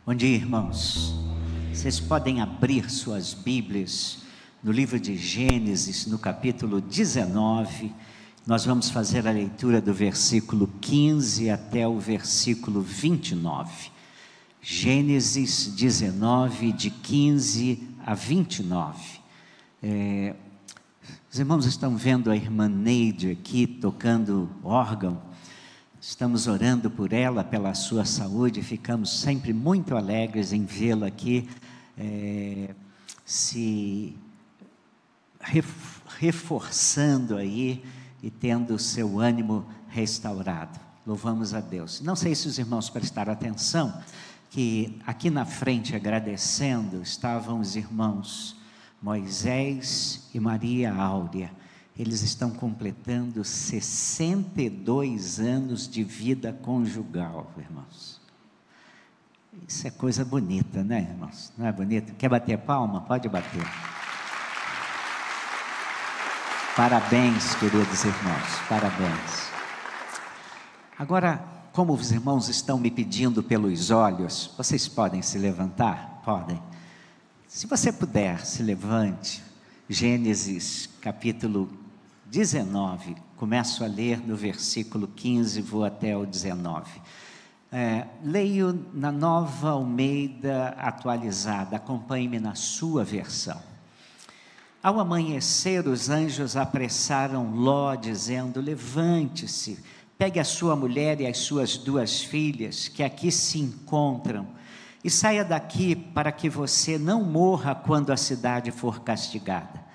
Bom dia, irmãos. Vocês podem abrir suas Bíblias no livro de Gênesis, no capítulo 19. Nós vamos fazer a leitura do versículo 15 até o versículo 29. Gênesis 19, de 15 a 29. Os irmãos estão vendo a irmã Neide aqui tocando órgão. Estamos orando por ela, pela sua saúde, ficamos sempre muito alegres em vê-la aqui, se reforçando aí e tendo o seu ânimo restaurado. Louvamos a Deus. Não sei se os irmãos prestaram atenção, que aqui na frente, agradecendo, estavam os irmãos Moisés e Maria Áurea. Eles estão completando 62 anos de vida conjugal, irmãos. Isso é coisa bonita, né, irmãos? Não é bonito? Quer bater palma? Pode bater. Parabéns, queridos irmãos, parabéns. Agora, como os irmãos estão me pedindo pelos olhos, vocês podem se levantar? Podem. Se você puder, se levante. Gênesis capítulo 19, começo a ler no versículo 15, vou até o 19. Leio na Nova Almeida atualizada, acompanhe-me na sua versão. Ao amanhecer, os anjos apressaram Ló, dizendo: levante-se, pegue a sua mulher e as suas 2 filhas, que aqui se encontram, e saia daqui para que você não morra quando a cidade for castigada.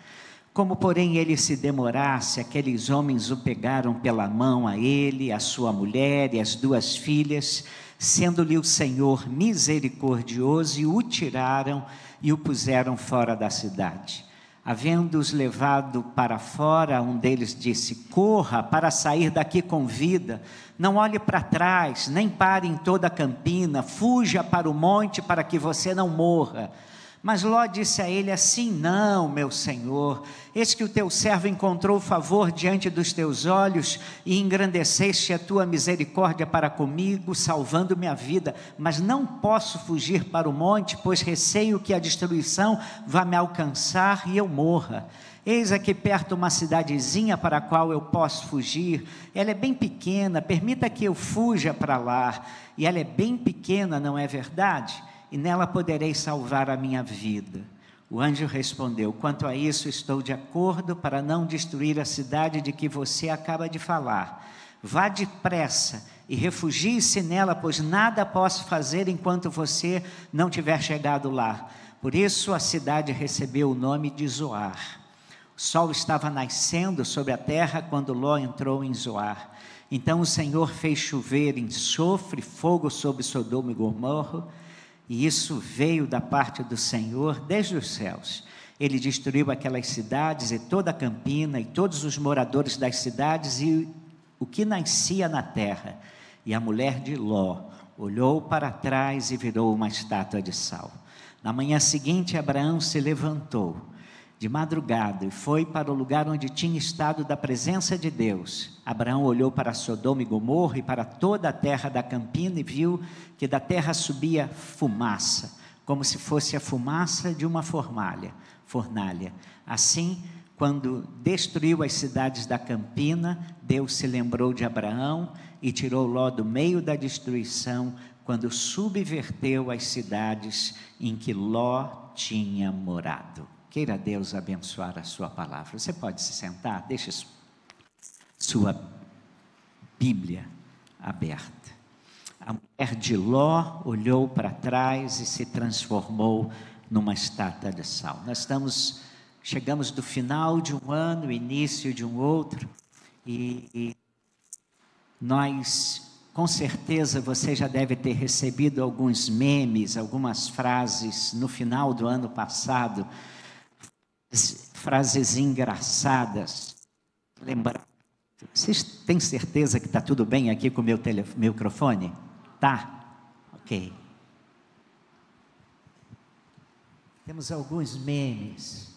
Como, porém, ele se demorasse, aqueles homens o pegaram pela mão a ele, a sua mulher e as 2 filhas, sendo-lhe o Senhor misericordioso, e o tiraram e o puseram fora da cidade. Havendo-os levado para fora, um deles disse: corra para sair daqui com vida, não olhe para trás, nem pare em toda a campina, fuja para o monte para que você não morra. Mas Ló disse a ele: assim não, meu senhor, eis que o teu servo encontrou favor diante dos teus olhos, e engrandeceste a tua misericórdia para comigo, salvando-me a vida, mas não posso fugir para o monte, pois receio que a destruição vá me alcançar e eu morra. Eis aqui perto uma cidadezinha para a qual eu posso fugir, ela é bem pequena, permita que eu fuja para lá, e ela é bem pequena, não é verdade? E nela poderei salvar a minha vida. O anjo respondeu: quanto a isso, estou de acordo para não destruir a cidade de que você acaba de falar. Vá depressa e refugie-se nela, pois nada posso fazer enquanto você não tiver chegado lá. Por isso a cidade recebeu o nome de Zoar. O sol estava nascendo sobre a terra quando Ló entrou em Zoar. Então o Senhor fez chover enxofre e fogo sobre Sodoma e Gomorra, e isso veio da parte do Senhor desde os céus. Ele destruiu aquelas cidades e toda a campina e todos os moradores das cidades e o que nascia na terra. E a mulher de Ló olhou para trás e virou uma estátua de sal. Na manhã seguinte, Abraão se levantou de madrugada e foi para o lugar onde tinha estado da presença de Deus. Abraão olhou para Sodoma e Gomorra e para toda a terra da campina e viu que da terra subia fumaça, como se fosse a fumaça de uma fornalha. Assim, quando destruiu as cidades da campina, Deus se lembrou de Abraão e tirou Ló do meio da destruição, quando subverteu as cidades em que Ló tinha morado. Queira Deus abençoar a sua palavra. Você pode se sentar, deixe sua Bíblia aberta. A mulher de Ló olhou para trás e se transformou numa estátua de sal. Chegamos do final de um ano, início de um outro, e nós, com certeza, você já deve ter recebido alguns memes, algumas frases no final do ano passado, frases engraçadas. Lembra? Vocês têm certeza que está tudo bem aqui com o meu microfone? Tá? Ok. Temos alguns memes.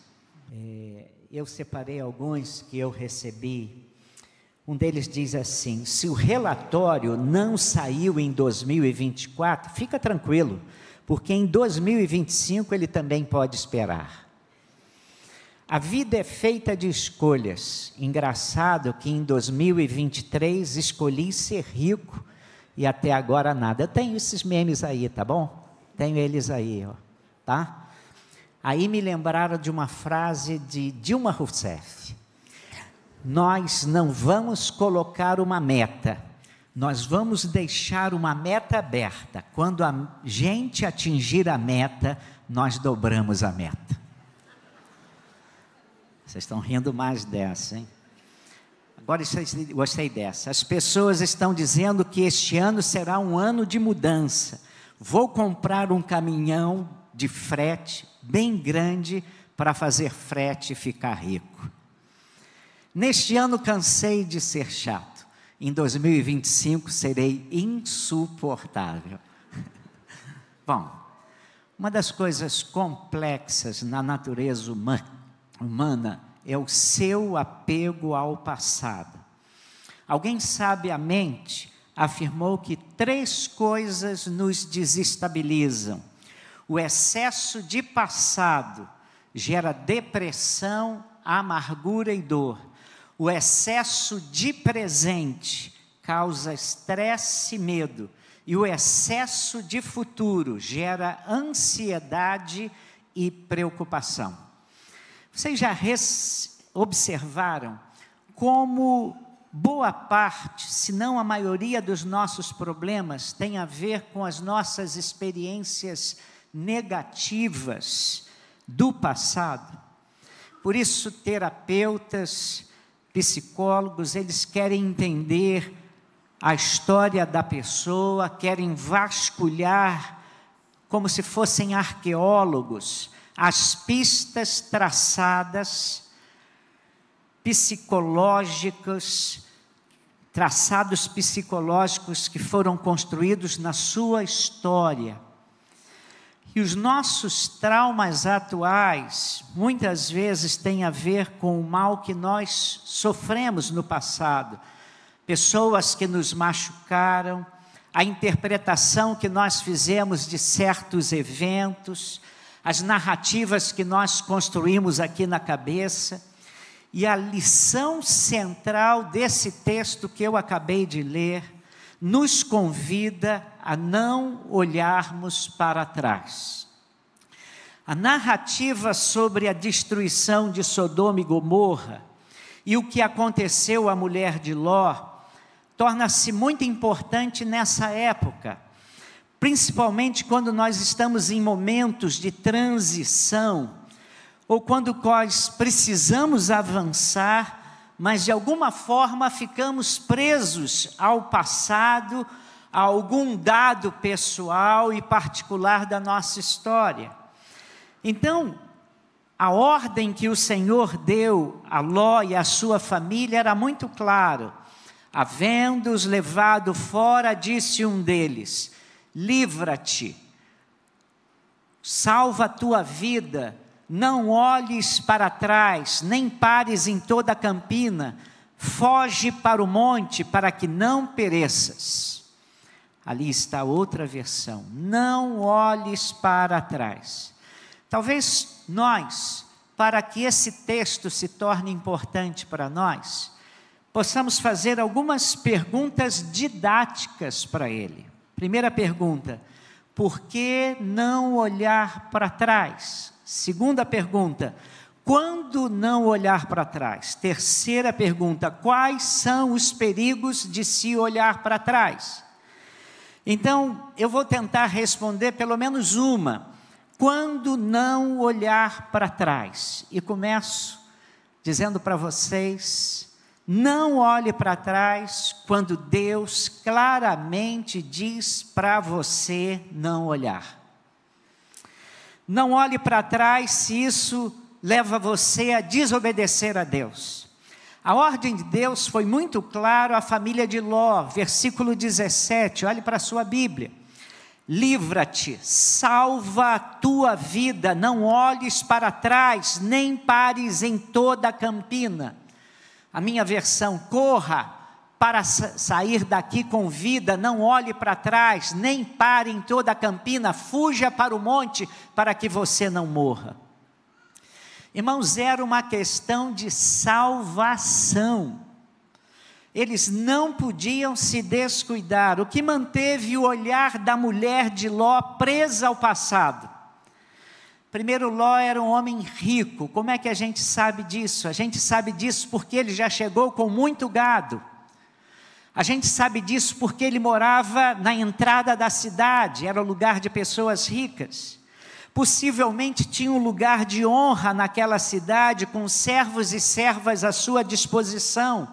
Eu separei alguns que eu recebi. Um deles diz assim: se o relatório não saiu em 2024, fica tranquilo, porque em 2025 ele também pode esperar. A vida é feita de escolhas. Engraçado que em 2023 escolhi ser rico e até agora nada. Eu tenho esses memes aí, tá bom? Tenho eles aí, ó, tá? Aí me lembraram de uma frase de Dilma Rousseff. Nós não vamos colocar uma meta, nós vamos deixar uma meta aberta. Quando a gente atingir a meta, nós dobramos a meta. Vocês estão rindo mais dessa, hein? Agora gostei dessa. As pessoas estão dizendo que este ano será um ano de mudança. Vou comprar um caminhão de frete bem grande para fazer frete e ficar rico. Neste ano cansei de ser chato. Em 2025 serei insuportável. Bom, uma das coisas complexas na natureza humana é o seu apego ao passado. Alguém sabiamente afirmou que 3 coisas nos desestabilizam. O excesso de passado gera depressão, amargura e dor. O excesso de presente causa estresse e medo. E o excesso de futuro gera ansiedade e preocupação. Vocês já observaram como boa parte, se não a maioria dos nossos problemas tem a ver com as nossas experiências negativas do passado? Por isso, terapeutas, psicólogos, eles querem entender a história da pessoa, querem vasculhar, como se fossem arqueólogos, as pistas traçadas, traçados psicológicos que foram construídos na sua história. E os nossos traumas atuais, muitas vezes, têm a ver com o mal que nós sofremos no passado. Pessoas que nos machucaram, a interpretação que nós fizemos de certos eventos, as narrativas que nós construímos aqui na cabeça. E a lição central desse texto que eu acabei de ler, nos convida a não olharmos para trás. A narrativa sobre a destruição de Sodoma e Gomorra e o que aconteceu à mulher de Ló torna-se muito importante nessa época, principalmente quando nós estamos em momentos de transição, ou quando nós precisamos avançar, mas de alguma forma ficamos presos ao passado, a algum dado pessoal e particular da nossa história. Então, a ordem que o Senhor deu a Ló e a sua família era muito claro. Havendo-os levado fora, disse um deles: livra-te, salva a tua vida, não olhes para trás, nem pares em toda a campina, foge para o monte, para que não pereças. Ali está outra versão, não olhes para trás. Talvez nós, para que esse texto se torne importante para nós, possamos fazer algumas perguntas didáticas para ele. Primeira pergunta: por que não olhar para trás? Segunda pergunta: quando não olhar para trás? Terceira pergunta: quais são os perigos de se olhar para trás? Então, eu vou tentar responder pelo menos uma: quando não olhar para trás? E começo dizendo para vocês: não olhe para trás quando Deus claramente diz para você não olhar. Não olhe para trás se isso leva você a desobedecer a Deus. A ordem de Deus foi muito clara à família de Ló, versículo 17, olhe para a sua Bíblia. Livra-te, salva a tua vida, não olhes para trás, nem pares em toda a campina. A minha versão: corra, para sair daqui com vida, não olhe para trás, nem pare em toda a campina, fuja para o monte, para que você não morra. Irmãos, era uma questão de salvação. Eles não podiam se descuidar. O que manteve o olhar da mulher de Ló presa ao passado? Primeiro, Ló era um homem rico. Como é que a gente sabe disso? A gente sabe disso porque ele já chegou com muito gado. A gente sabe disso porque ele morava na entrada da cidade, era o lugar de pessoas ricas. Possivelmente tinha um lugar de honra naquela cidade, com servos e servas à sua disposição.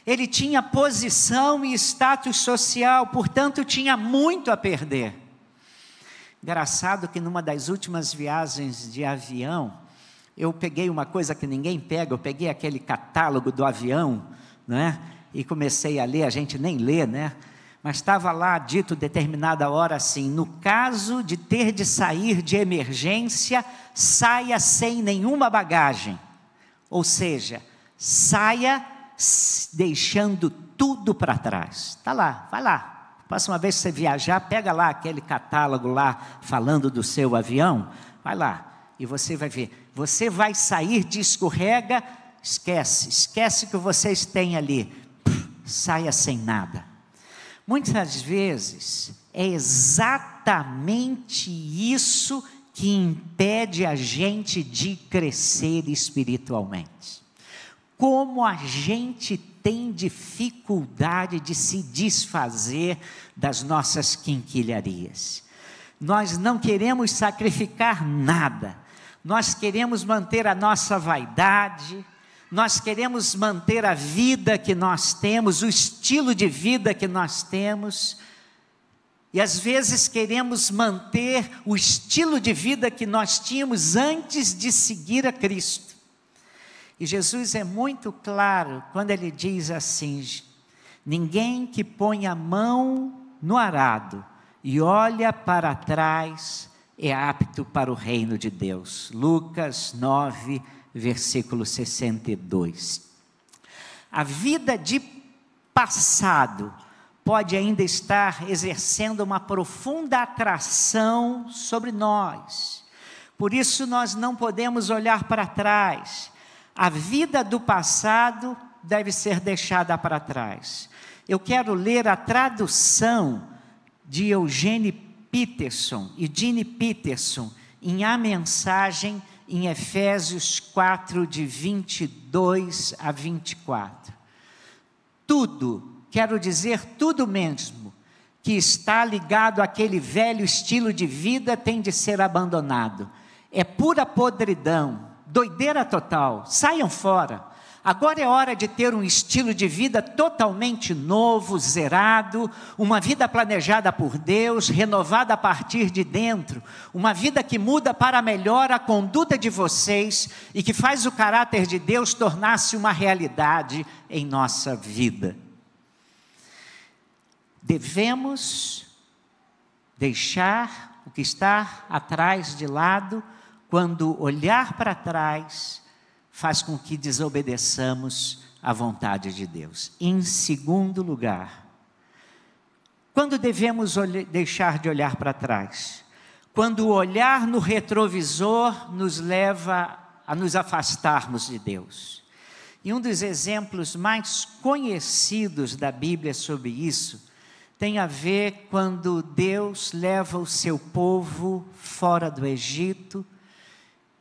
Ele tinha posição e status social, portanto tinha muito a perder. Engraçado que numa das últimas viagens de avião, eu peguei uma coisa que ninguém pega, eu peguei aquele catálogo do avião, né? E comecei a ler, a gente nem lê, né? Mas estava lá dito determinada hora assim: no caso de ter de sair de emergência, saia sem nenhuma bagagem. Ou seja, saia deixando tudo para trás. Está lá, vai lá. Próxima vez que você viajar, pega lá aquele catálogo lá, falando do seu avião, vai lá, e você vai ver. Você vai sair de escorrega, esquece que vocês têm ali. Saia sem nada. Muitas vezes é exatamente isso que impede a gente de crescer espiritualmente. Como a gente tem dificuldade de se desfazer das nossas quinquilharias. Nós não queremos sacrificar nada. Nós queremos manter a nossa vaidade. Nós queremos manter a vida que nós temos, o estilo de vida que nós temos, e às vezes queremos manter o estilo de vida que nós tínhamos antes de seguir a Cristo. E Jesus é muito claro quando ele diz assim: ninguém que põe a mão no arado e olha para trás é apto para o reino de Deus. Lucas 9, versículo 62. A vida de passado pode ainda estar exercendo uma profunda atração sobre nós. Por isso nós não podemos olhar para trás. A vida do passado deve ser deixada para trás. Eu quero ler a tradução de Eugene Peterson e Gene Peterson em A Mensagem, em Efésios 4, de 22 a 24. Tudo, quero dizer tudo mesmo, que está ligado àquele velho estilo de vida tem de ser abandonado. É pura podridão, doideira total, saiam fora. Agora é hora de ter um estilo de vida totalmente novo, zerado, uma vida planejada por Deus, renovada a partir de dentro, uma vida que muda para melhor a conduta de vocês e que faz o caráter de Deus tornar-se uma realidade em nossa vida. Devemos deixar o que está atrás de lado, quando olhar para trás faz com que desobedeçamos à vontade de Deus. Em segundo lugar, quando devemos deixar de olhar para trás? Quando o olhar no retrovisor nos leva a nos afastarmos de Deus. E um dos exemplos mais conhecidos da Bíblia sobre isso tem a ver quando Deus leva o seu povo fora do Egito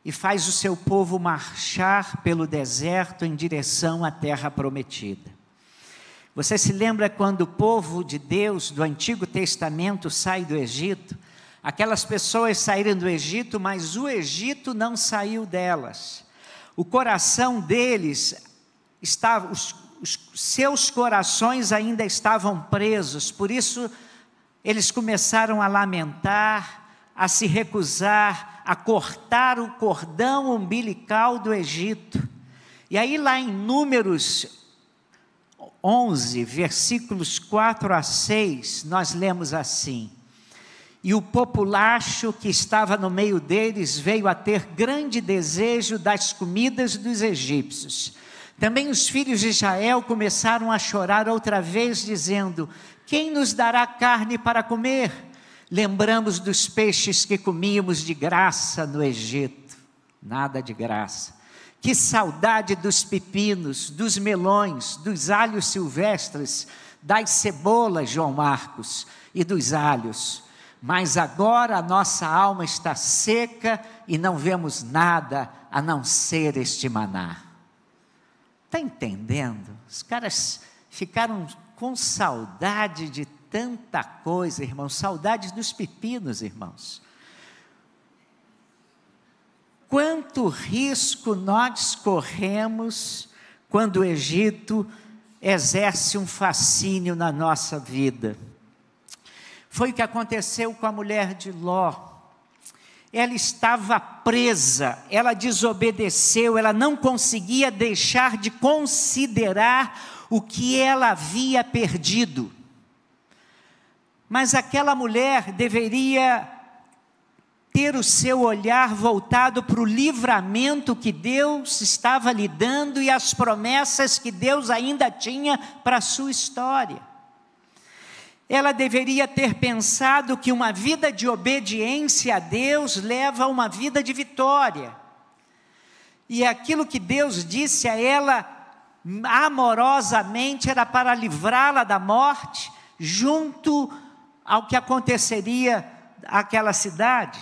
e faz o seu povo marchar pelo deserto em direção à terra prometida. Você se lembra quando o povo de Deus do Antigo Testamento sai do Egito? Aquelas pessoas saíram do Egito, mas o Egito não saiu delas. O coração deles estava, os seus corações ainda estavam presos, por isso eles começaram a lamentar, a se recusar a cortar o cordão umbilical do Egito. E aí lá em Números 11, versículos 4 a 6, nós lemos assim: e o populacho que estava no meio deles veio a ter grande desejo das comidas dos egípcios. Também os filhos de Israel começaram a chorar outra vez, dizendo: quem nos dará carne para comer? Lembramos dos peixes que comíamos de graça no Egito. Nada de graça. Que saudade dos pepinos, dos melões, dos alhos silvestres, das cebolas, João Marcos, e dos alhos. Mas agora a nossa alma está seca e não vemos nada a não ser este maná. Está entendendo? Os caras ficaram com saudade de tanta coisa, irmãos. Saudades dos pepinos, irmãos. Quanto risco nós corremos quando o Egito exerce um fascínio na nossa vida. Foi o que aconteceu com a mulher de Ló. Ela estava presa, ela desobedeceu, ela não conseguia deixar de considerar o que ela havia perdido. Mas aquela mulher deveria ter o seu olhar voltado para o livramento que Deus estava lhe dando e as promessas que Deus ainda tinha para a sua história. Ela deveria ter pensado que uma vida de obediência a Deus leva a uma vida de vitória. E aquilo que Deus disse a ela amorosamente era para livrá-la da morte, junto ao que aconteceria àquela cidade.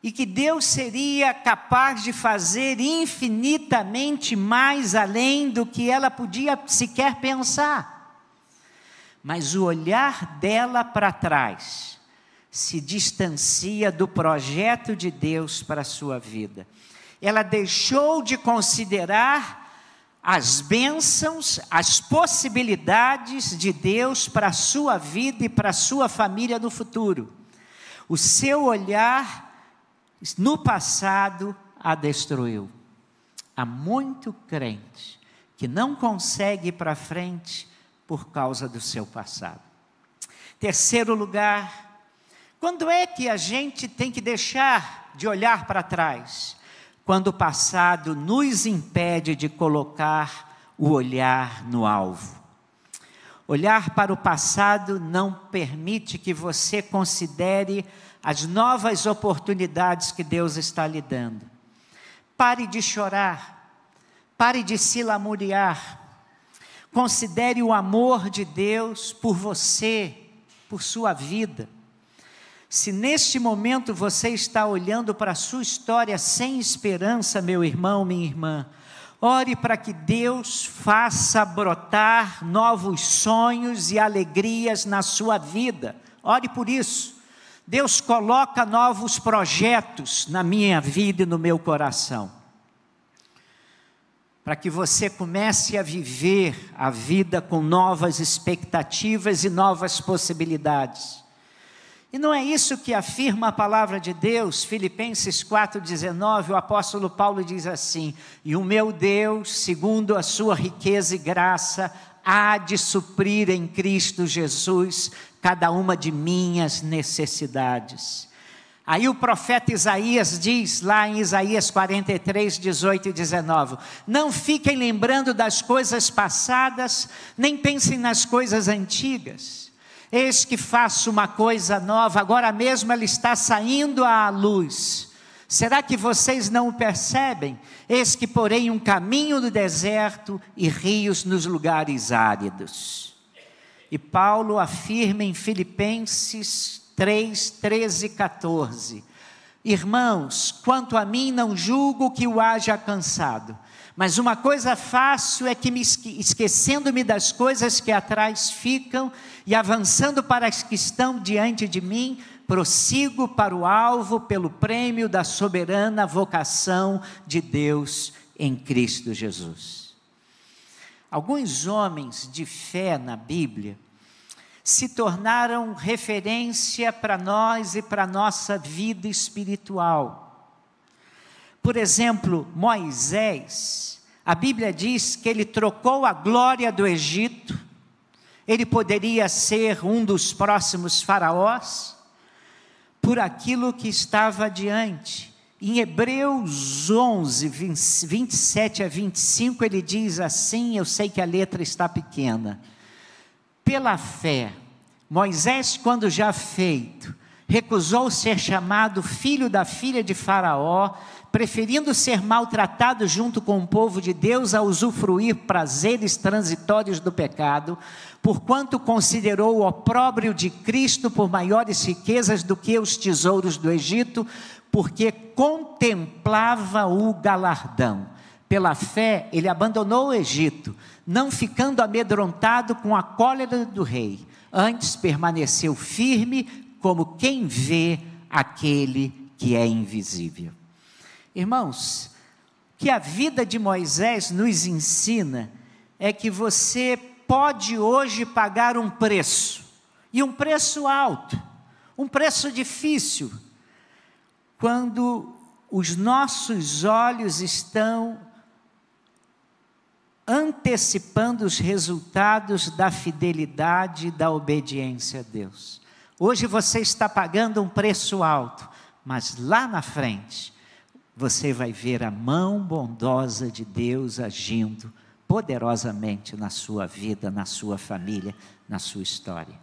E que Deus seria capaz de fazer infinitamente mais além do que ela podia sequer pensar. Mas o olhar dela para trás se distancia do projeto de Deus para a sua vida. Ela deixou de considerar as bênçãos, as possibilidades de Deus para a sua vida e para a sua família no futuro. O seu olhar no passado a destruiu. Há muito crente que não consegue ir para frente por causa do seu passado. Terceiro lugar, quando é que a gente tem que deixar de olhar para trás? Quando o passado nos impede de colocar o olhar no alvo. Olhar para o passado não permite que você considere as novas oportunidades que Deus está lhe dando. Pare de chorar, pare de se lamuriar. Considere o amor de Deus por você, por sua vida. Se neste momento você está olhando para a sua história sem esperança, meu irmão, minha irmã, ore para que Deus faça brotar novos sonhos e alegrias na sua vida. Ore por isso. Deus coloca novos projetos na minha vida e no meu coração. Para que você comece a viver a vida com novas expectativas e novas possibilidades. E não é isso que afirma a palavra de Deus? Filipenses 4,19, o apóstolo Paulo diz assim: e o meu Deus, segundo a sua riqueza e graça, há de suprir em Cristo Jesus cada uma de minhas necessidades. Aí o profeta Isaías diz, lá em Isaías 43, 18 e 19, não fiquem lembrando das coisas passadas, nem pensem nas coisas antigas. Eis que faço uma coisa nova, agora mesmo ela está saindo à luz. Será que vocês não o percebem? Eis que porém um caminho no deserto e rios nos lugares áridos. E Paulo afirma em Filipenses 3, 13 e 14, irmãos, quanto a mim não julgo que o haja cansado, mas uma coisa faço é que esquecendo-me das coisas que atrás ficam e avançando para as que estão diante de mim, prossigo para o alvo pelo prêmio da soberana vocação de Deus em Cristo Jesus. Alguns homens de fé na Bíblia se tornaram referência para nós e para a nossa vida espiritual. Por exemplo, Moisés, a Bíblia diz que ele trocou a glória do Egito, ele poderia ser um dos próximos faraós, por aquilo que estava adiante, Em Hebreus 11, 27 a 25, ele diz assim, eu sei que a letra está pequena. Pela fé, Moisés, quando já feito, recusou ser chamado filho da filha de Faraó, preferindo ser maltratado junto com o povo de Deus a usufruir prazeres transitórios do pecado, porquanto considerou o opróbrio de Cristo por maiores riquezas do que os tesouros do Egito, porque contemplava o galardão. Pela fé, ele abandonou o Egito, não ficando amedrontado com a cólera do rei, antes permaneceu firme como quem vê aquele que é invisível. Irmãos, o que a vida de Moisés nos ensina é que você pode hoje pagar um preço, e um preço alto, um preço difícil, quando os nossos olhos estão antecipando os resultados da fidelidade e da obediência a Deus. Hoje você está pagando um preço alto, mas lá na frente, você vai ver a mão bondosa de Deus agindo poderosamente na sua vida, na sua família, na sua história.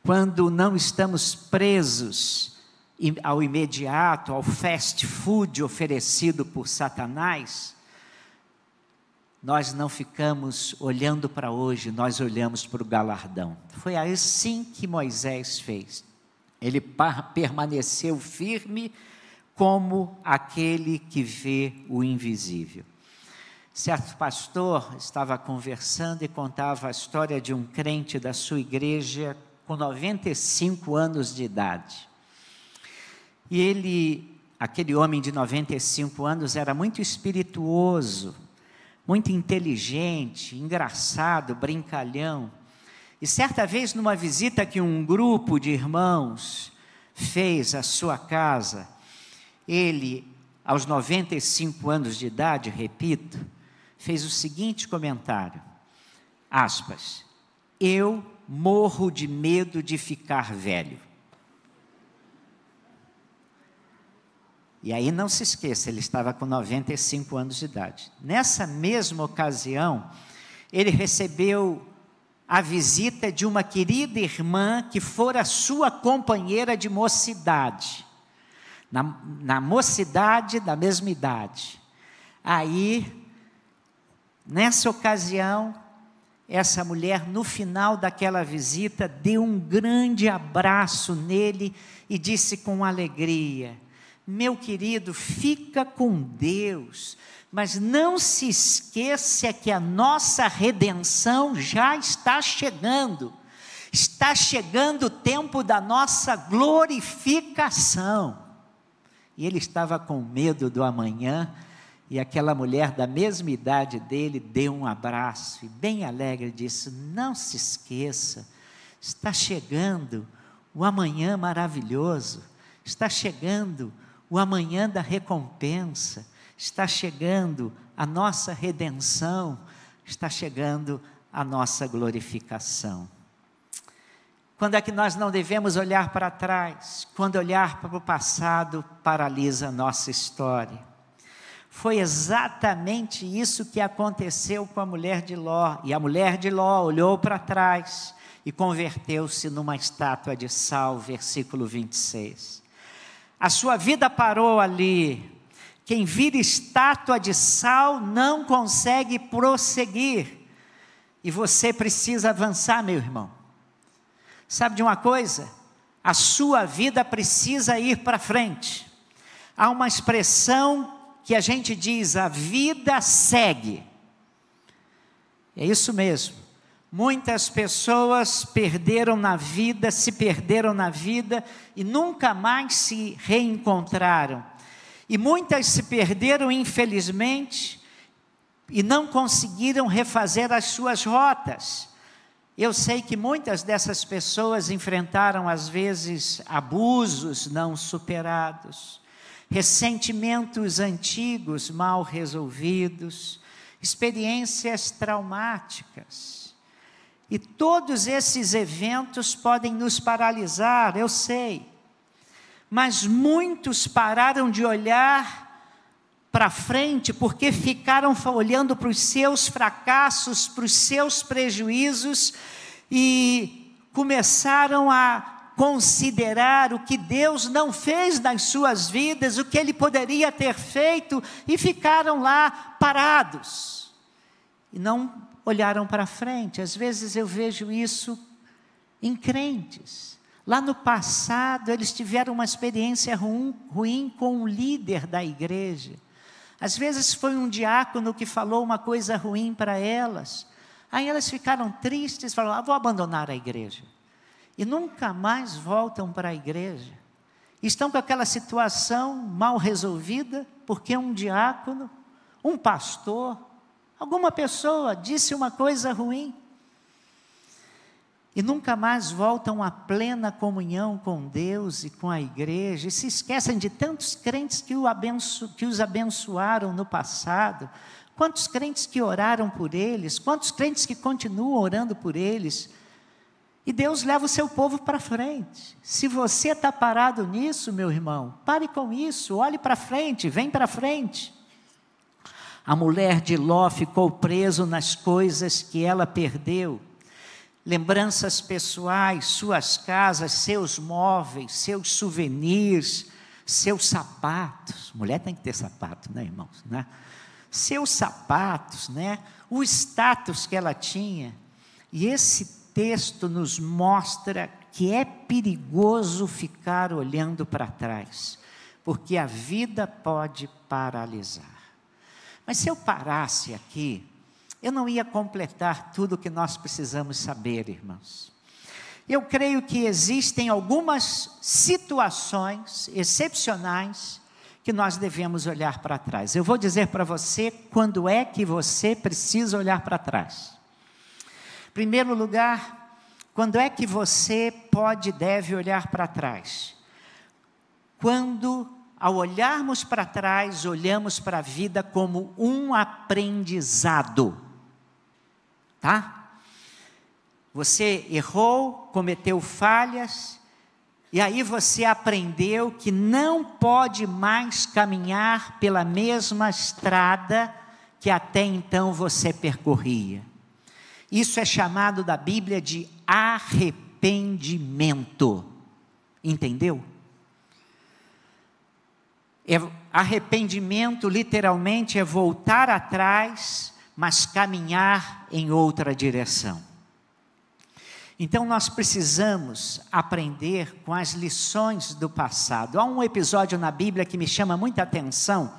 Quando não estamos presos ao imediato, ao fast food oferecido por Satanás, nós não ficamos olhando para hoje, nós olhamos para o galardão. Foi assim que Moisés fez. Ele permaneceu firme como aquele que vê o invisível. Certo pastor estava conversando e contava a história de um crente da sua igreja com 95 anos de idade. E ele, aquele homem de 95 anos, era muito espirituoso, muito inteligente, engraçado, brincalhão. E certa vez, numa visita que um grupo de irmãos fez à sua casa, ele, aos 95 anos de idade, repito, fez o seguinte comentário, aspas, eu morro de medo de ficar velho. E aí não se esqueça, ele estava com 95 anos de idade. Nessa mesma ocasião, ele recebeu a visita de uma querida irmã que fora sua companheira de mocidade. Na mocidade da mesma idade. Aí, nessa ocasião, essa mulher, no final daquela visita, deu um grande abraço nele e disse com alegria, meu querido, fica com Deus, mas não se esqueça que a nossa redenção já está chegando o tempo da nossa glorificação. E ele estava com medo do amanhã, e aquela mulher da mesma idade dele deu um abraço, e bem alegre disse, não se esqueça, está chegando o amanhã maravilhoso, está chegando o amanhã da recompensa, está chegando a nossa redenção, está chegando a nossa glorificação. Quando é que nós não devemos olhar para trás? Quando olhar para o passado, paralisa a nossa história. Foi exatamente isso que aconteceu com a mulher de Ló. E a mulher de Ló olhou para trás e converteu-se numa estátua de sal, versículo 26. A sua vida parou ali. Quem vira estátua de sal não consegue prosseguir. E você precisa avançar, meu irmão. Sabe de uma coisa? A sua vida precisa ir para frente. Há uma expressão que a gente diz, a vida segue. É isso mesmo. Muitas pessoas perderam na vida, se perderam na vida e nunca mais se reencontraram. E muitas se perderam, infelizmente, e não conseguiram refazer as suas rotas. Eu sei que muitas dessas pessoas enfrentaram, às vezes, abusos não superados, ressentimentos antigos mal resolvidos, experiências traumáticas. E todos esses eventos podem nos paralisar, eu sei. Mas muitos pararam de olhar para frente, porque ficaram olhando para os seus fracassos, para os seus prejuízos, e começaram a considerar o que Deus não fez nas suas vidas, o que Ele poderia ter feito, e ficaram lá parados, e não olharam para frente. Às vezes eu vejo isso em crentes. Lá no passado, eles tiveram uma experiência ruim com um líder da igreja. Às vezes foi um diácono que falou uma coisa ruim para elas. Aí elas ficaram tristes, falaram: vou abandonar a igreja. E nunca mais voltam para a igreja. Estão com aquela situação mal resolvida, porque um diácono, um pastor, alguma pessoa disse uma coisa ruim. E nunca mais voltam à plena comunhão com Deus e com a igreja, e se esquecem de tantos crentes que os abençoaram no passado, quantos crentes que oraram por eles, quantos crentes que continuam orando por eles, e Deus leva o seu povo para frente. Se você está parado nisso, meu irmão, pare com isso, olhe para frente, vem para frente. A mulher de Ló ficou presa nas coisas que ela perdeu, lembranças pessoais, suas casas, seus móveis, seus souvenirs, seus sapatos. Mulher tem que ter sapato, né, irmãos? Né? Seus sapatos, né? O status que ela tinha. E esse texto nos mostra que é perigoso ficar olhando para trás, porque a vida pode paralisar. Mas se eu parasse aqui, eu não ia completar tudo o que nós precisamos saber, irmãos. Eu creio que existem algumas situações excepcionais que nós devemos olhar para trás. Eu vou dizer para você quando é que você precisa olhar para trás. Em primeiro lugar, quando é que você pode e deve olhar para trás? Quando, ao olharmos para trás, olhamos para a vida como um aprendizado. Tá? Você errou, cometeu falhas, e aí você aprendeu que não pode mais caminhar pela mesma estrada que até então você percorria. Isso é chamado da Bíblia de arrependimento. Entendeu? Arrependimento literalmente é voltar atrás, mas caminhar em outra direção. Então nós precisamos aprender com as lições do passado. Há um episódio na Bíblia que me chama muita atenção,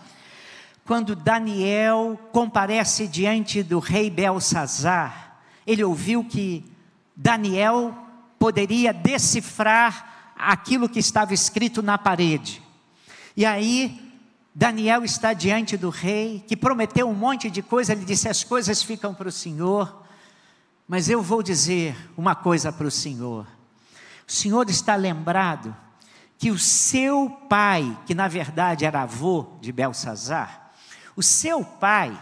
quando Daniel comparece diante do rei Belsazar. Ele ouviu que Daniel poderia decifrar aquilo que estava escrito na parede. E aí Daniel está diante do rei, que prometeu um monte de coisa. Ele disse: as coisas ficam para o Senhor, mas eu vou dizer uma coisa para o Senhor. O Senhor está lembrado que o seu pai, que na verdade era avô de Belsazar, o seu pai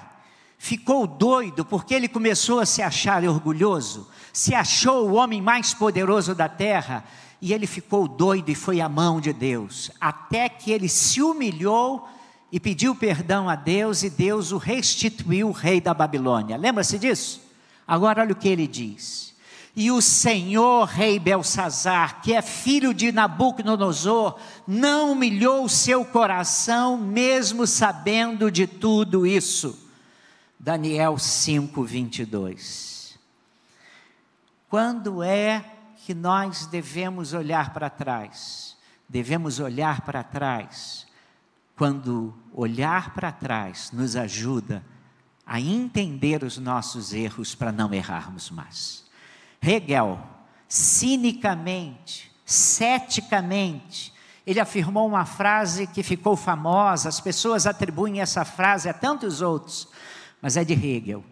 ficou doido porque ele começou a se achar orgulhoso, se achou o homem mais poderoso da terra, e ele ficou doido e foi à mão de Deus, até que ele se humilhou e pediu perdão a Deus, e Deus o restituiu o rei da Babilônia. Lembra-se disso? Agora olha o que ele diz: e o Senhor, rei Belsazar, que é filho de Nabucodonosor, não humilhou o seu coração, mesmo sabendo de tudo isso. Daniel 5:22. Quando é que nós devemos olhar para trás? Devemos olhar para trás quando olhar para trás nos ajuda a entender os nossos erros para não errarmos mais. Hegel, cinicamente, ceticamente, ele afirmou uma frase que ficou famosa, as pessoas atribuem essa frase a tantos outros, mas é de Hegel: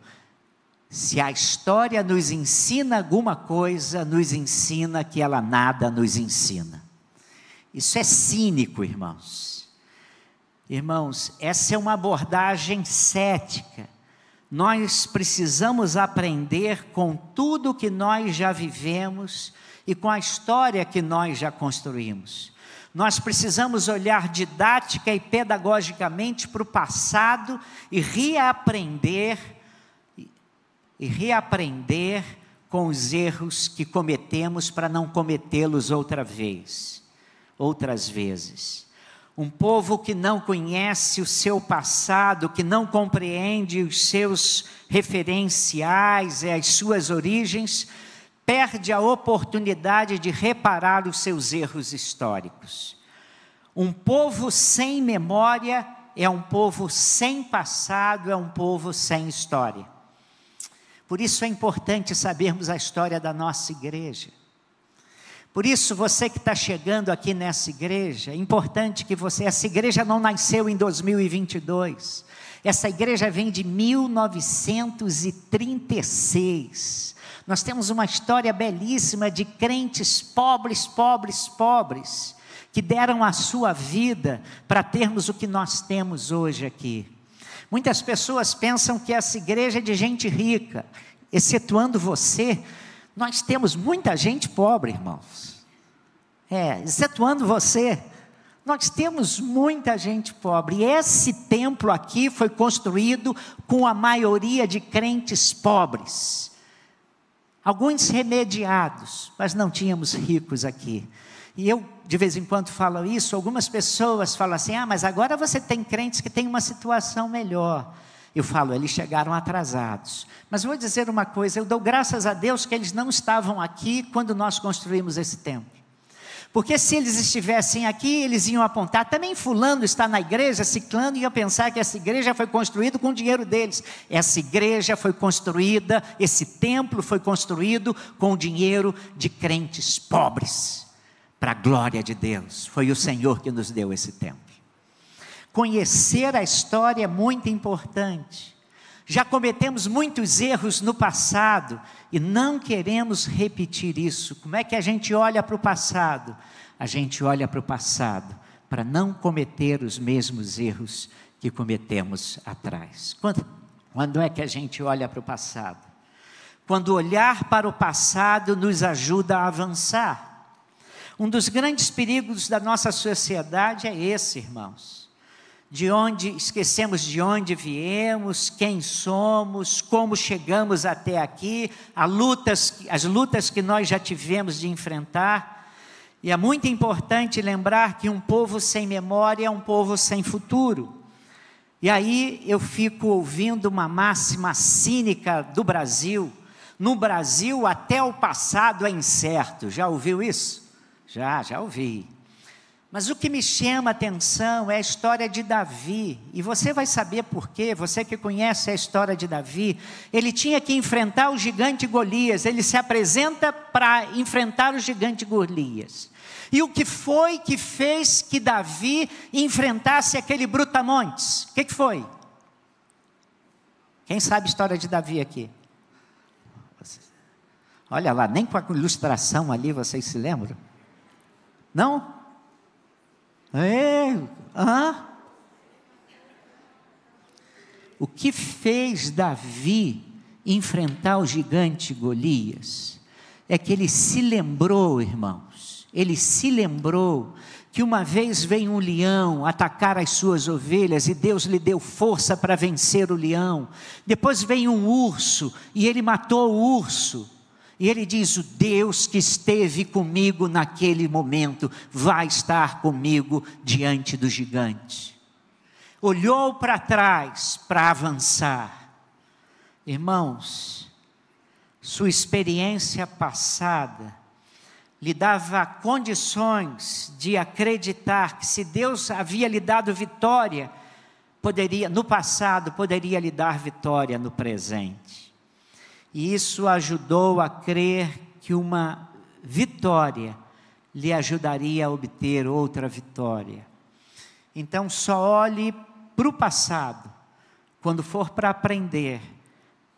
se a história nos ensina alguma coisa, nos ensina que ela nada nos ensina. Isso é cínico, irmãos. Irmãos, essa é uma abordagem cética. Nós precisamos aprender com tudo que nós já vivemos e com a história que nós já construímos. Nós precisamos olhar didática e pedagogicamente para o passado e reaprender com os erros que cometemos para não cometê-los outras vezes. Um povo que não conhece o seu passado, que não compreende os seus referenciais e as suas origens, perde a oportunidade de reparar os seus erros históricos. Um povo sem memória é um povo sem passado, é um povo sem história. Por isso é importante sabermos a história da nossa igreja. Por isso, você que está chegando aqui nessa igreja, é importante que essa igreja não nasceu em 2022. Essa igreja vem de 1936. Nós temos uma história belíssima de crentes pobres, que deram a sua vida para termos o que nós temos hoje aqui. Muitas pessoas pensam que essa igreja é de gente rica, excetuando você. Nós temos muita gente pobre, irmãos. Excetuando você, nós temos muita gente pobre. E esse templo aqui foi construído com a maioria de crentes pobres. Alguns remediados, mas não tínhamos ricos aqui. E eu, de vez em quando, falo isso. Algumas pessoas falam assim: mas agora você tem crentes que têm uma situação melhor. Eu falo, eles chegaram atrasados. Mas vou dizer uma coisa, eu dou graças a Deus que eles não estavam aqui quando nós construímos esse templo. Porque se eles estivessem aqui, eles iam apontar, também fulano está na igreja, ciclano, e ia pensar que essa igreja foi construída com o dinheiro deles. Essa igreja foi construída, esse templo foi construído com o dinheiro de crentes pobres, para a glória de Deus. Foi o Senhor que nos deu esse templo. Conhecer a história é muito importante. Já cometemos muitos erros no passado e não queremos repetir isso. Como é que a gente olha para o passado? A gente olha para o passado para não cometer os mesmos erros que cometemos atrás. Quando é que a gente olha para o passado? Quando olhar para o passado nos ajuda a avançar. Um dos grandes perigos da nossa sociedade é esse, irmãos. Esquecemos de onde viemos, quem somos, como chegamos até aqui, as lutas que nós já tivemos de enfrentar. E é muito importante lembrar que um povo sem memória é um povo sem futuro. E aí eu fico ouvindo uma máxima cínica do Brasil: no Brasil até o passado é incerto. Já ouviu isso? Já ouvi. Mas o que me chama a atenção é a história de Davi, e você vai saber por quê. Você que conhece a história de Davi, ele tinha que enfrentar o gigante Golias, ele se apresenta para enfrentar o gigante Golias. E o que foi que fez que Davi enfrentasse aquele brutamontes? O que foi? Quem sabe a história de Davi aqui? Olha lá, nem com a ilustração ali vocês se lembram? Não? O que fez Davi enfrentar o gigante Golias é que ele se lembrou, irmãos, ele se lembrou que uma vez veio um leão atacar as suas ovelhas e Deus lhe deu força para vencer o leão. Depois veio um urso e ele matou o urso. E ele diz: o Deus que esteve comigo naquele momento vai estar comigo diante do gigante. Olhou para trás para avançar. Irmãos, sua experiência passada lhe dava condições de acreditar que se Deus havia lhe dado vitória, no passado, poderia lhe dar vitória no presente. E isso ajudou a crer que uma vitória lhe ajudaria a obter outra vitória. Então só olhe para o passado quando for para aprender,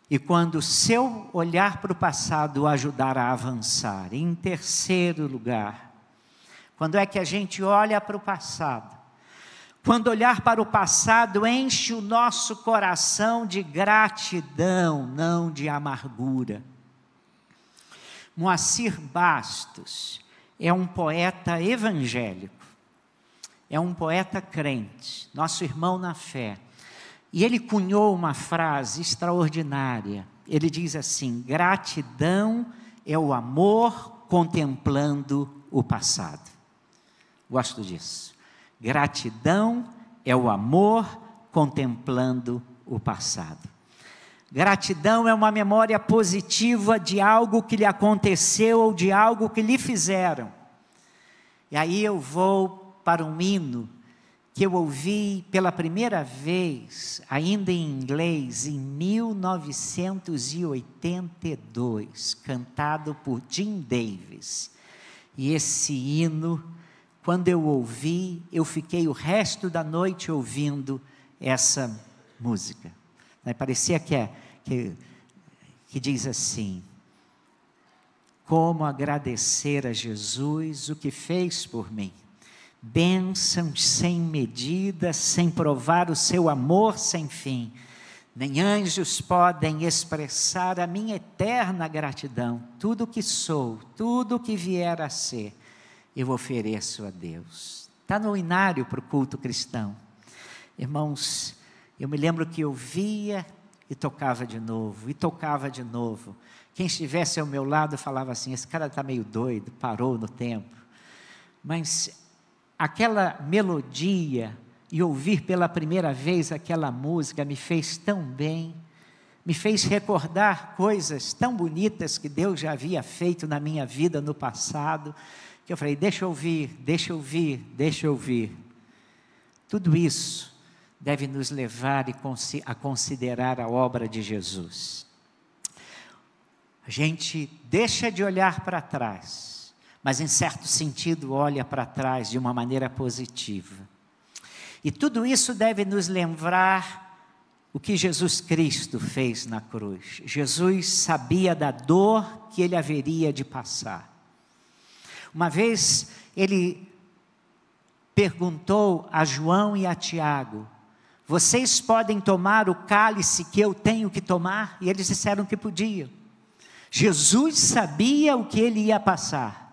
e quando o seu olhar para o passado o ajudar a avançar. Em terceiro lugar, quando é que a gente olha para o passado? Quando olhar para o passado enche o nosso coração de gratidão, não de amargura. Moacir Bastos é um poeta evangélico. é um poeta crente, nosso irmão na fé. E ele cunhou uma frase extraordinária. Ele diz assim: gratidão é o amor contemplando o passado. Gosto disso. Gratidão é o amor contemplando o passado. Gratidão é uma memória positiva de algo que lhe aconteceu ou de algo que lhe fizeram. E aí eu vou para um hino que eu ouvi pela primeira vez, ainda em inglês, em 1982, cantado por Jim Davis. E esse hino, quando eu ouvi, eu fiquei o resto da noite ouvindo essa música. Parecia que diz assim: como agradecer a Jesus o que fez por mim. Bênçãos sem medida, sem provar o seu amor sem fim. Nem anjos podem expressar a minha eterna gratidão. Tudo o que sou, tudo o que vier a ser, eu ofereço a Deus. Está no inário para o culto cristão. Irmãos, eu me lembro que eu via e tocava de novo, e tocava de novo. Quem estivesse ao meu lado falava assim: esse cara está meio doido, parou no tempo. Mas aquela melodia e ouvir pela primeira vez aquela música me fez tão bem, me fez recordar coisas tão bonitas que Deus já havia feito na minha vida no passado, que eu falei: deixa eu ouvir, deixa eu ouvir, deixa eu ouvir. Tudo isso deve nos levar a considerar a obra de Jesus. A gente deixa de olhar para trás, mas em certo sentido olha para trás de uma maneira positiva. E tudo isso deve nos lembrar o que Jesus Cristo fez na cruz. Jesus sabia da dor que ele haveria de passar. Uma vez ele perguntou a João e a Tiago: vocês podem tomar o cálice que eu tenho que tomar? E eles disseram que podiam. Jesus sabia o que ele ia passar.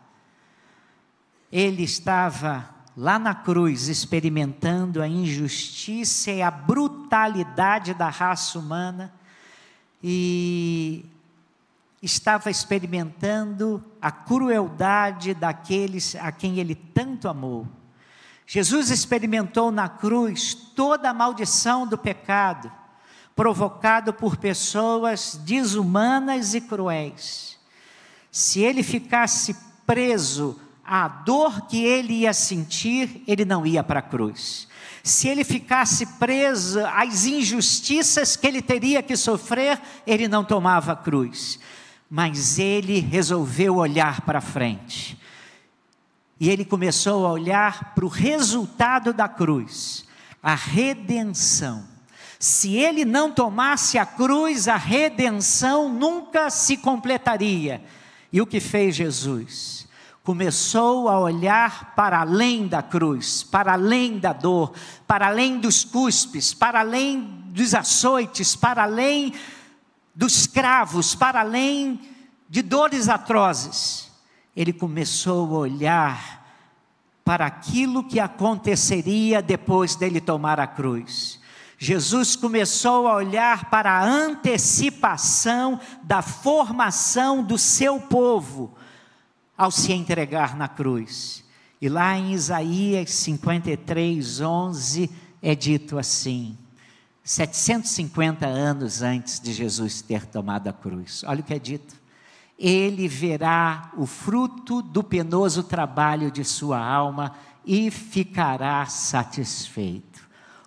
Ele estava lá na cruz experimentando a injustiça e a brutalidade da raça humana, e estava experimentando a crueldade daqueles a quem ele tanto amou. Jesus experimentou na cruz toda a maldição do pecado, provocado por pessoas desumanas e cruéis. Se ele ficasse preso à dor que ele ia sentir, ele não ia para a cruz. Se ele ficasse preso às injustiças que ele teria que sofrer, ele não tomava a cruz. Mas ele resolveu olhar para frente. E ele começou a olhar para o resultado da cruz, a redenção. Se ele não tomasse a cruz, a redenção nunca se completaria. E o que fez Jesus? Começou a olhar para além da cruz, para além da dor, para além dos cuspes, para além dos açoites, para além dos cravos, para além de dores atrozes. Ele começou a olhar para aquilo que aconteceria depois dele tomar a cruz. Jesus começou a olhar para a antecipação da formação do seu povo ao se entregar na cruz. E lá em Isaías 53:11 é dito assim, 750 anos antes de Jesus ter tomado a cruz. Olha o que é dito: ele verá o fruto do penoso trabalho de sua alma e ficará satisfeito.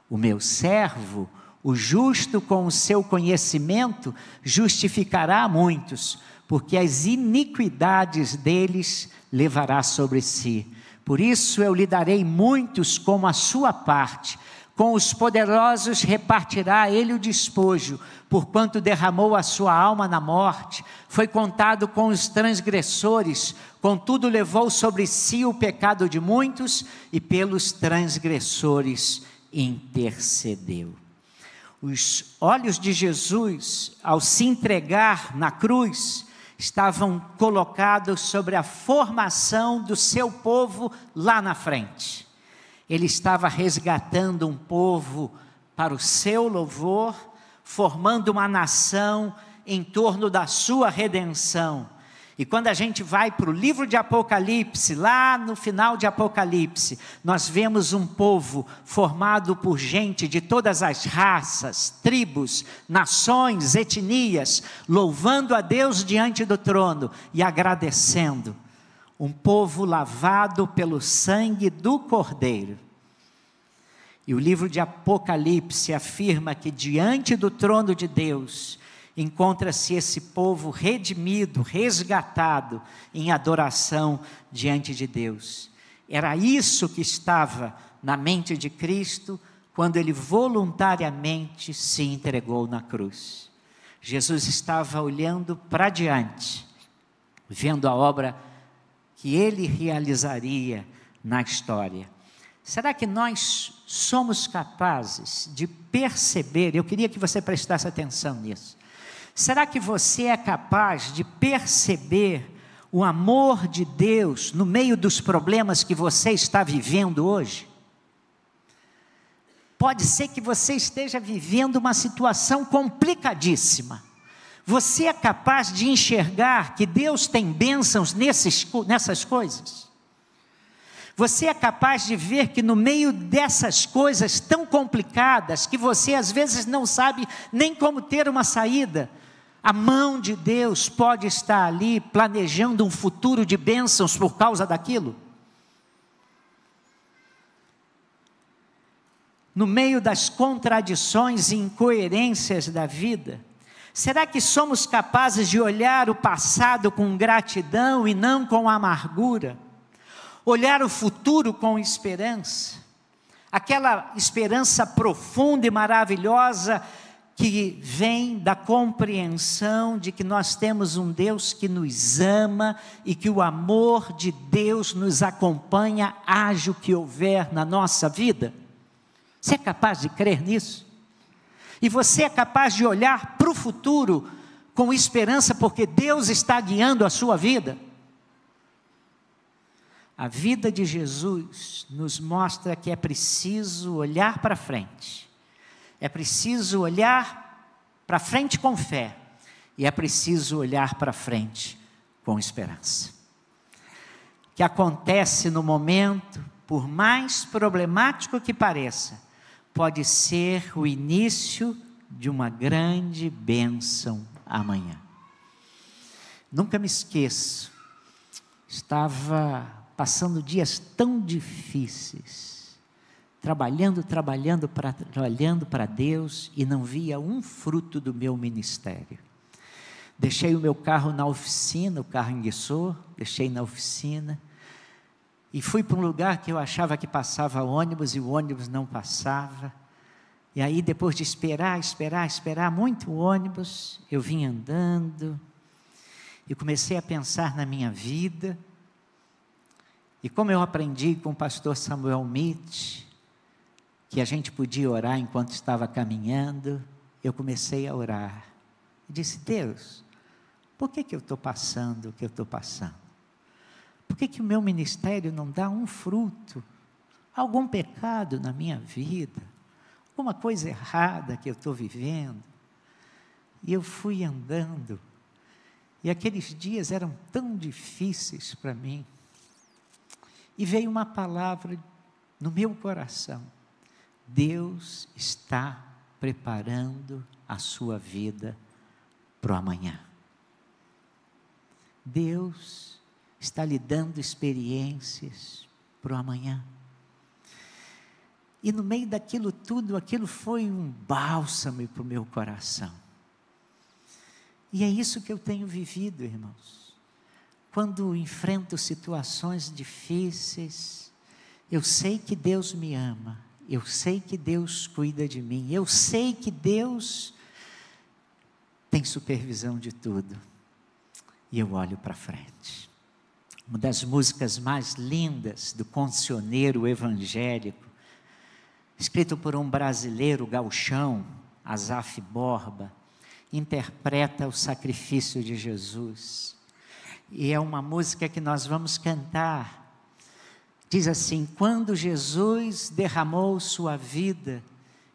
O meu servo, o justo, com o seu conhecimento, justificará a muitos, porque as iniquidades deles levará sobre si. Por isso eu lhe darei muitos como a sua parte. Com os poderosos repartirá ele o despojo, porquanto derramou a sua alma na morte, foi contado com os transgressores, contudo levou sobre si o pecado de muitos, e pelos transgressores intercedeu. Os olhos de Jesus, ao se entregar na cruz, estavam colocados sobre a formação do seu povo lá na frente. Ele estava resgatando um povo para o seu louvor, formando uma nação em torno da sua redenção. E quando a gente vai para o livro de Apocalipse, lá no final de Apocalipse, nós vemos um povo formado por gente de todas as raças, tribos, nações, etnias, louvando a Deus diante do trono e agradecendo. Um povo lavado pelo sangue do Cordeiro. E o livro de Apocalipse afirma que diante do trono de Deus encontra-se esse povo redimido, resgatado em adoração diante de Deus. Era isso que estava na mente de Cristo quando ele voluntariamente se entregou na cruz. Jesus estava olhando para diante, vendo a obra que ele realizaria na história. Será que nós somos capazes de perceber? Eu queria que você prestasse atenção nisso. Será que você é capaz de perceber o amor de Deus no meio dos problemas que você está vivendo hoje? Pode ser que você esteja vivendo uma situação complicadíssima. Você é capaz de enxergar que Deus tem bênçãos nessas coisas? Você é capaz de ver que no meio dessas coisas tão complicadas, que você às vezes não sabe nem como ter uma saída, a mão de Deus pode estar ali planejando um futuro de bênçãos por causa daquilo? No meio das contradições e incoerências da vida, será que somos capazes de olhar o passado com gratidão e não com amargura? Olhar o futuro com esperança? Aquela esperança profunda e maravilhosa que vem da compreensão de que nós temos um Deus que nos ama e que o amor de Deus nos acompanha, haja o que houver na nossa vida. Você é capaz de crer nisso? E você é capaz de olhar para o futuro com esperança porque Deus está guiando a sua vida? A vida de Jesus nos mostra que é preciso olhar para frente. É preciso olhar para frente com fé. E é preciso olhar para frente com esperança. O que acontece no momento, por mais problemático que pareça, pode ser o início de uma grande bênção amanhã. Nunca me esqueço, estava passando dias tão difíceis, trabalhando para Deus e não via um fruto do meu ministério. Deixei o meu carro na oficina, o carro enguiçou, deixei na oficina e fui para um lugar que eu achava que passava ônibus e o ônibus não passava. E aí depois de esperar muito ônibus, eu vim andando e comecei a pensar na minha vida. E como eu aprendi com o pastor Samuel Mitch, que a gente podia orar enquanto estava caminhando, eu comecei a orar. E disse: Deus, por que eu estou passando o que eu estou passando? Por que o meu ministério não dá um fruto? Algum pecado na minha vida? Alguma coisa errada que eu estou vivendo? E eu fui andando, e aqueles dias eram tão difíceis para mim, e veio uma palavra no meu coração: Deus está preparando a sua vida para o amanhã. Deus está lhe dando experiências para o amanhã. E no meio daquilo tudo, aquilo foi um bálsamo para o meu coração. E é isso que eu tenho vivido, irmãos. Quando enfrento situações difíceis, eu sei que Deus me ama, eu sei que Deus cuida de mim, eu sei que Deus tem supervisão de tudo. E eu olho para frente. Uma das músicas mais lindas do cancioneiro evangélico, escrito por um brasileiro gauchão, Asaf Borba, interpreta o sacrifício de Jesus. E é uma música que nós vamos cantar Diz assim: quando Jesus derramou sua vida,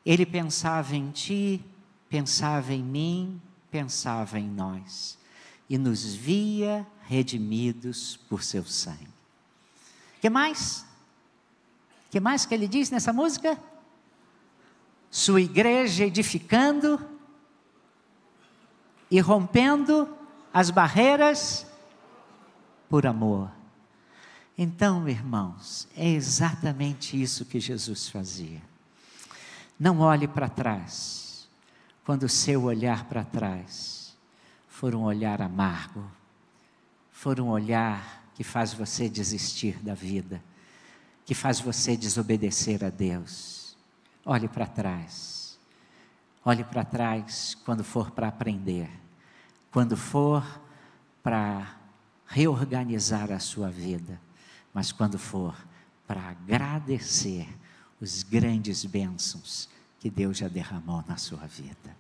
Ele pensava em ti, pensava em mim, pensava em nós, e nos via redimidos por seu sangue. Que mais? Que mais que ele diz nessa música? Sua igreja edificando e rompendo as barreiras por amor. Então, irmãos, é exatamente isso que Jesus fazia. Não olhe para trás, quando o seu olhar para trás for um olhar amargo, for um olhar que faz você desistir da vida, que faz você desobedecer a Deus. Olhe para trás. Olhe para trás quando for para aprender, quando for para reorganizar a sua vida, mas quando for para agradecer os grandes bênçãos que Deus já derramou na sua vida.